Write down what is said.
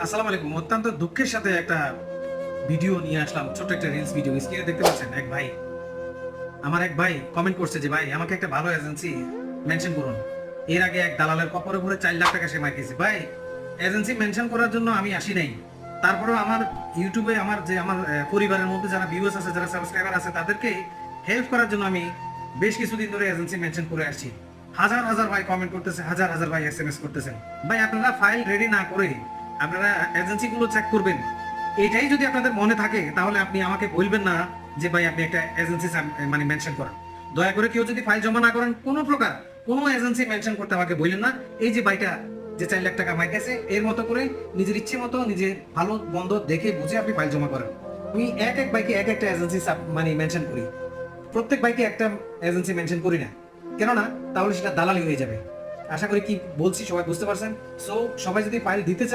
আসসালামু আলাইকুম। অত্যন্ত দুঃখের সাথে একটা ভিডিও নিয়ে আসলাম, ছোট্ট একটা রিলস ভিডিও। স্ক্রিনে দেখতে পাচ্ছেন আমার এক ভাই কমেন্ট করছে যে ভাই আমাকে একটা ভালো এজেন্সি মেনশন করুন। এর আগে এক দালালের কপালের উপরে 4 লাখ টাকা সে মাইকেছে। ভাই এজেন্সি মেনশন করার জন্য আমি আসি নাই। তারপরেও আমার ইউটিউবে আমার পরিবারের মধ্যে যারা ভিউয়ার্স আছে, যারা সাবস্ক্রাইবার আছে, তাদেরকে হেল্প করার জন্য আমি বেশ কিছুদিন ধরে এজেন্সি মেনশন করে আসছি। হাজার হাজার ভাই কমেন্ট করতেছে, হাজার হাজার ভাই এসএমএস করতেছেন। ভাই আপনারা ফাইল রেডি না করে আপনারা এজেন্সিগুলো চেক করবেন। এটাই যদি আপনাদের মনে থাকে তাহলে আপনি আমাকে বলবেন না যে ভাই আপনি একটা এজেন্সি মানে মেনশন করেন। দয়া করে কেউ যদি ফাইল জমা না করেন, কোনো প্রকার কোনো এজেন্সি মেনশন করতে আমাকে বললেন না। এই যে ভাইটা যে 4 লাখ টাকা মাইকেছে, এর মতো করে নিজের ইচ্ছে মতো নিজে ভালো মন্দ দেখে বুঝে আপনি ফাইল জমা করেন। আমি এক এক বাইকে এক একটা এজেন্সি মানে মেনশন করি, প্রত্যেক বাইকে একটা এজেন্সি মেনশন করি না। কেননা তাহলে সেটা দালালি হয়ে যাবে। আশা করি কি বলছি সবাই বুঝতে পারছেন। সো সবাই যদি ফাইল দিতে চান